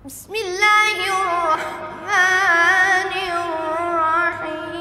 بسم اللہ الرحمن الرحیم۔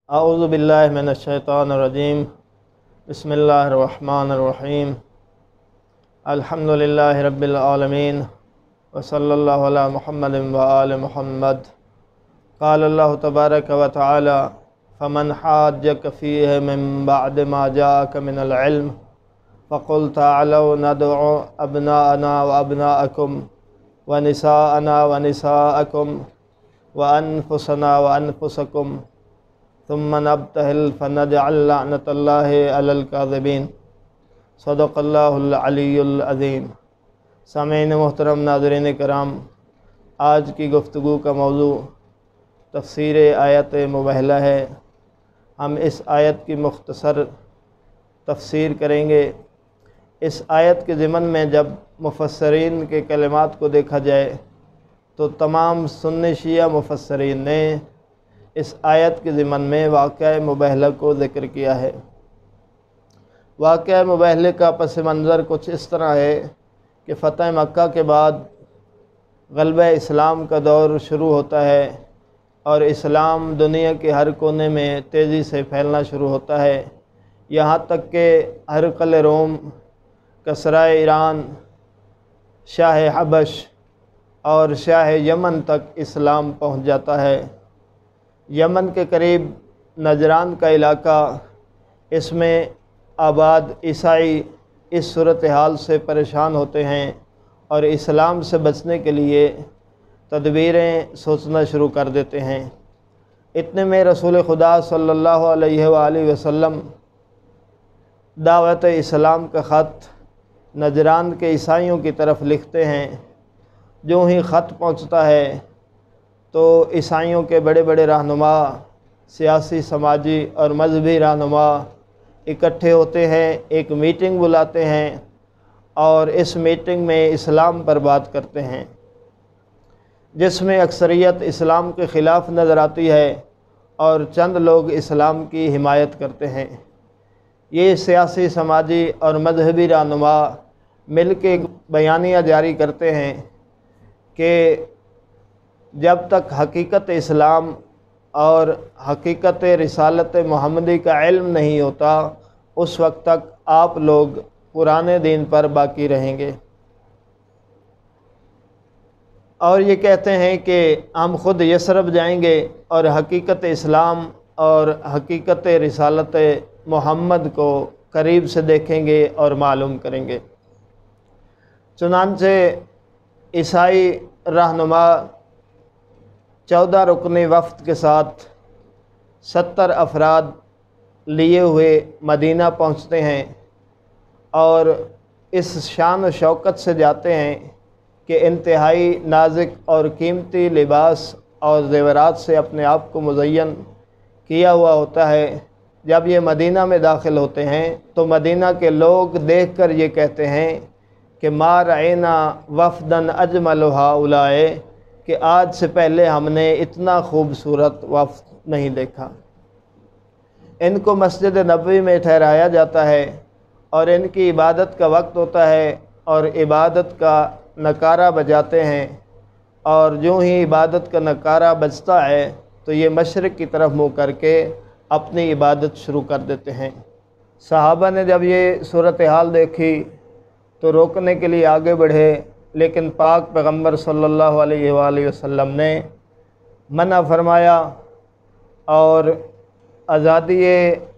اعوذ باللہ من الشیطان الرجیم۔ بسم اللہ الرحمن الرحیم۔ الحمدللہ رب العالمین وصلی اللہ علی محمد وآل محمد۔ قال اللہ تبارک و تعالی فمن حاجک فیہ من بعد ما جاءک من العلم فقل تعالوا ندعو ابناءنا وابناءکم ونساءنا ونساءکم وانفسنا وانفسکم ثم نبتہل فنجعل لعنت اللہ علی الکاذبین۔ صدق اللہ العلی العظیم۔ سامعین محترم، ناظرین کرام، آج کی گفتگو کا موضوع تفسیر آیت مبہلہ ہے۔ ہم اس آیت کی مختصر تفسیر کریں گے۔ اس آیت کے ضمن میں جب مفسرین کے کلمات کو دیکھا جائے تو تمام سنی شیعہ مفسرین نے اس آیت کے ضمن میں واقعہ مبہلہ کو ذکر کیا ہے۔ واقعہ مبہلہ کا پس منظر کچھ اس طرح ہے کہ فتح مکہ کے بعد غلبہ اسلام کا دور شروع ہوتا ہے اور اسلام دنیا کے ہر کونے میں تیزی سے پھیلنا شروع ہوتا ہے، یہاں تک کہ ہرقل روم، کسرائے ایران، شاہ حبش اور شاہ یمن تک اسلام پہنچ جاتا ہے۔ یمن کے قریب نجران کا علاقہ، اس میں آباد عیسائی اس صورتحال سے پریشان ہوتے ہیں اور اسلام سے بچنے کے لیے تدبیریں سوچنا شروع کر دیتے ہیں۔ اتنے میں رسول خدا صلی اللہ علیہ وآلہ وسلم دعوت اسلام کا خط نجران کے عیسائیوں کی طرف لکھتے ہیں۔ جو ہی خط پہنچتا ہے تو عیسائیوں کے بڑے بڑے رہنما، سیاسی، سماجی اور مذہبی رہنما اکٹھے ہوتے ہیں، ایک میٹنگ بلاتے ہیں اور اس میٹنگ میں اسلام پر بات کرتے ہیں، جس میں اکثریت اسلام کے خلاف نظر آتی ہے اور چند لوگ اسلام کی حمایت کرتے ہیں۔ یہ سیاسی، سماجی اور مذہبی رہنما مل کے ایک بیانیہ جاری کرتے ہیں کہ جب تک حقیقت اسلام اور حقیقت رسالت محمدی کا علم نہیں ہوتا اس وقت تک آپ لوگ پرانے دین پر باقی رہیں گے، اور یہ کہتے ہیں کہ ہم خود یثرب جائیں گے اور حقیقت اسلام اور حقیقت رسالت محمد کو قریب سے دیکھیں گے اور معلوم کریں گے۔ چنانچہ عیسائی رہنما 14 رکنی وفد کے ساتھ 70 افراد لیے ہوئے مدینہ پہنچتے ہیں اور اس شان و شوکت سے جاتے ہیں کہ انتہائی نازک اور قیمتی لباس اور زیورات سے اپنے آپ کو مزین کیا ہوا ہوتا ہے۔ جب یہ مدینہ میں داخل ہوتے ہیں تو مدینہ کے لوگ دیکھ کر یہ کہتے ہیں کہ ما رأینا وفدن اجمل ہؤلاء، کہ آج سے پہلے ہم نے اتنا خوبصورت وفد نہیں دیکھا۔ ان کو مسجد نبوی میں ٹھہرایا جاتا ہے اور ان کی عبادت کا وقت ہوتا ہے اور عبادت کا نکارہ بجاتے ہیں، اور جو ہی عبادت کا نکارہ بجتا ہے تو یہ مشرق کی طرف منہ کر کے اپنی عبادت شروع کر دیتے ہیں۔ صحابہ نے جب یہ صورتحال دیکھی تو روکنے کے لیے آگے بڑھے، لیکن پاک پیغمبر صلی اللہ علیہ وآلہ وسلم نے منع فرمایا اور آزادی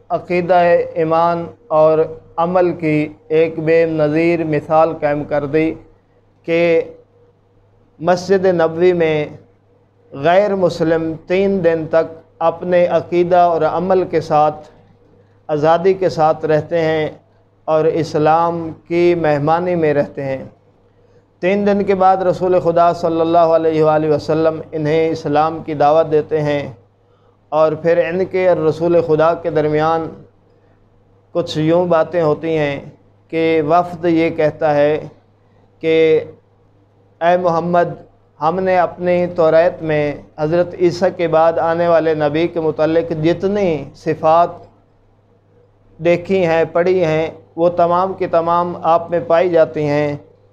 عقیدہ، ایمان اور عمل کی ایک بے نظیر مثال قائم کر دی کہ مسجد نبوی میں غیر مسلم 3 دن تک اپنے عقیدہ اور عمل کے ساتھ آزادی کے ساتھ رہتے ہیں اور اسلام کی مہمانی میں رہتے ہیں۔ 3 دن کے بعد رسول خدا صلی اللہ علیہ وآلہ وسلم انہیں اسلام کی دعوت دیتے ہیں، اور پھر ان کے اور رسول خدا کے درمیان کچھ یوں باتیں ہوتی ہیں کہ وفد یہ کہتا ہے کہ اے محمد، ہم نے اپنی توریت میں حضرت عیسیٰ کے بعد آنے والے نبی کے متعلق جتنی صفات دیکھی ہیں، پڑھی ہیں، وہ تمام کی تمام آپ میں پائی جاتی ہیں،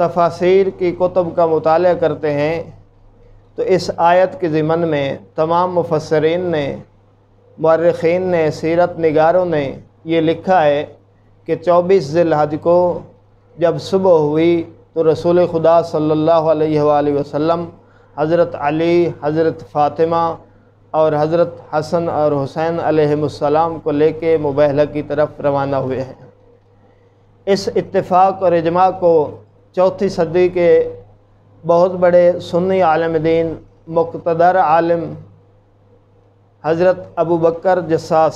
تفاسیر کی کتب کا مطالعہ کرتے ہیں تو اس آیت کے ضمن میں تمام مفسرین نے، مورخین نے، سیرت نگاروں نے یہ لکھا ہے کہ 24 ذی الحج کو جب صبح ہوئی تو رسول خدا صلی اللہ علیہ وآلہ وسلم حضرت علی، حضرت فاطمہ اور حضرت حسن اور حسین علیہم السلام کو لے کے مباہلہ کی طرف روانہ ہوئے ہیں۔ اس اتفاق اور اجماع کو چوتھی صدی کے بہت بڑے سنی عالم دین، مقتدر عالم حضرت ابو بکر جساس،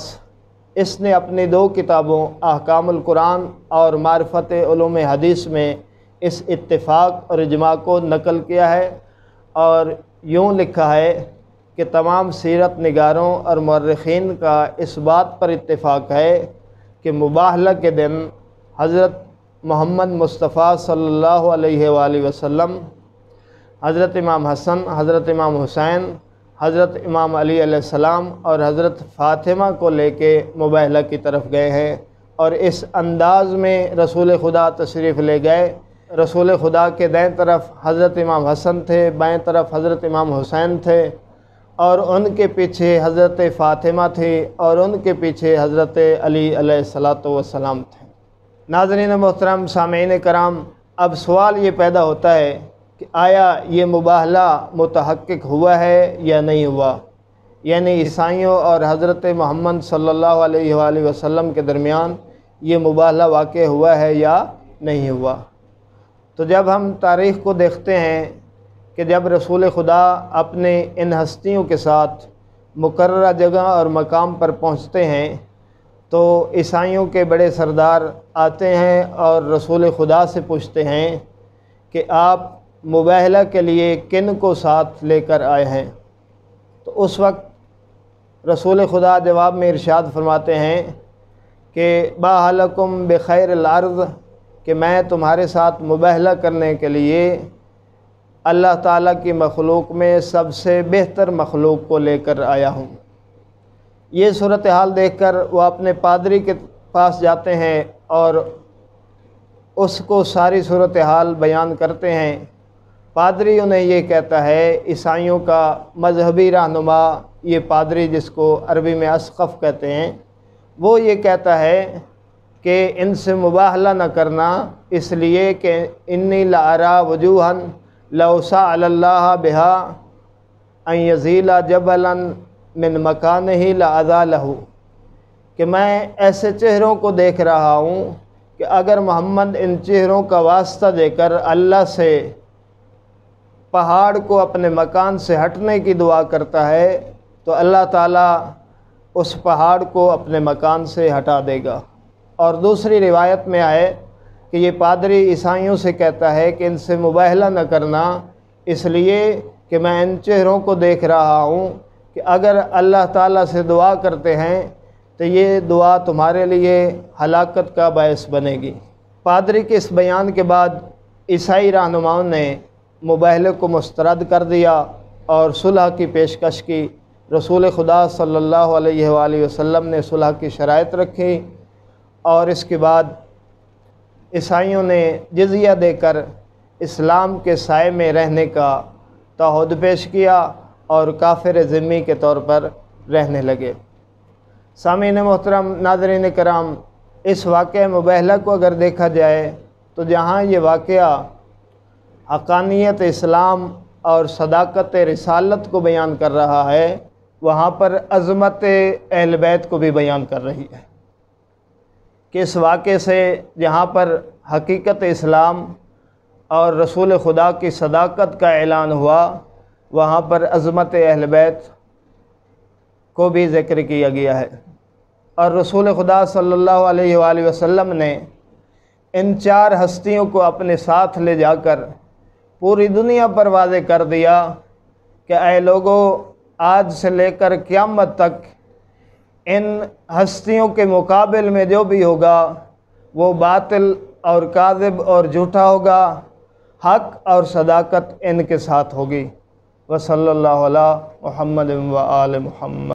اس نے اپنی 2 کتابوں احکام القرآن اور معرفت علوم حدیث میں اس اتفاق اور اجماع کو نقل کیا ہے، اور یوں لکھا ہے کہ تمام سیرت نگاروں اور مورخین کا اس بات پر اتفاق ہے کہ مباہلہ کے دن حضرت محمد مصطفیٰ صلی اللہ علیہ وآلہ وسلم حضرت امام حسن، حضرت امام حسین، حضرت امام علی علیہ السلام اور حضرت فاطمہ کو لے کے مباہلہ کی طرف گئے ہیں، اور اس انداز میں رسول خدا تشریف لے گئے۔ رسول خدا کے دائیں طرف حضرت امام حسن تھے، بائیں طرف حضرت امام حسین تھے، اور ان کے پیچھے حضرت فاطمہ تھی، اور ان کے پیچھے حضرت علی علیہ السلام تھے۔ ناظرین محترم، سامعین کرام، اب سوال یہ پیدا ہوتا ہے کہ آیا یہ مباہلہ متحقق ہوا ہے یا نہیں ہوا؟ یعنی عیسائیوں اور حضرت محمد صلی اللہ علیہ وآلہ وسلم کے درمیان یہ مباہلہ واقع ہوا ہے یا نہیں ہوا؟ تو جب ہم تاریخ کو دیکھتے ہیں کہ جب رسول خدا اپنے ان ہستیوں کے ساتھ مقررہ جگہ اور مقام پر پہنچتے ہیں تو عیسائیوں کے بڑے سردار آتے ہیں اور رسول خدا سے پوچھتے ہیں کہ آپ مباہلہ کے لیے کن کو ساتھ لے کر آئے ہیں؟ تو اس وقت رسول خدا جواب میں ارشاد فرماتے ہیں کہ باہلکم بخیر الارض، کہ میں تمہارے ساتھ مباہلہ کرنے کے لیے اللہ تعالیٰ کی مخلوق میں سب سے بہتر مخلوق کو لے کر آیا ہوں۔ یہ صورتحال دیکھ کر وہ اپنے پادری کے پاس جاتے ہیں اور اس کو ساری صورتحال بیان کرتے ہیں۔ پادری انہیں یہ کہتا ہے، عیسائیوں کا مذہبی رہنما، یہ پادری جس کو عربی میں اسقف کہتے ہیں، وہ یہ کہتا ہے کہ ان سے مباہلہ نہ کرنا، اس لیے کہ انی لارا وجوہا لو سأل اللہ بہا ان یزیل جبلا من مکانہ لازالہ، کہ میں ایسے چہروں کو دیکھ رہا ہوں کہ اگر محمد ان چہروں کا واسطہ دے کر اللہ سے پہاڑ کو اپنے مکان سے ہٹنے کی دعا کرتا ہے تو اللہ تعالیٰ اس پہاڑ کو اپنے مکان سے ہٹا دے گا۔ اور دوسری روایت میں آئے کہ یہ پادری عیسائیوں سے کہتا ہے کہ ان سے مباہلہ نہ کرنا، اس لیے کہ میں ان چہروں کو دیکھ رہا ہوں کہ اگر اللہ تعالیٰ سے دعا کرتے ہیں تو یہ دعا تمہارے لیے ہلاکت کا باعث بنے گی۔ پادری کے اس بیان کے بعد عیسائی رہنماؤں نے مباہلے کو مسترد کر دیا اور صلح کی پیشکش کی۔ رسول خدا صلی اللہ علیہ وآلہ وسلم نے صلح کی شرائط رکھی، اور اس کے بعد عیسائیوں نے جزیہ دے کر اسلام کے سائے میں رہنے کا تعہد پیش کیا اور کافر ذمہ کے طور پر رہنے لگے۔ سامعین محترم، ناظرین کرام، اس واقعہ مباہلہ کو اگر دیکھا جائے تو جہاں یہ واقعہ حقانیت اسلام اور صداقت رسالت کو بیان کر رہا ہے، وہاں پر عظمت اہل بیت کو بھی بیان کر رہی ہے کہ اس واقعے سے جہاں پر حقیقت اسلام اور رسول خدا کی صداقت کا اعلان ہوا، وہاں پر عظمت اہل بیت کو بھی ذکر کیا گیا ہے۔ اور رسول خدا صلی اللہ علیہ وآلہ وسلم نے ان 4 ہستیوں کو اپنے ساتھ لے جا کر پوری دنیا پر واضح کر دیا کہ اے لوگو، آج سے لے کر قیامت تک ان ہستیوں کے مقابل میں جو بھی ہوگا وہ باطل اور کاذب اور جھوٹا ہوگا، حق اور صداقت ان کے ساتھ ہوگی۔ وصلی اللہ علی محمد و آل محمد۔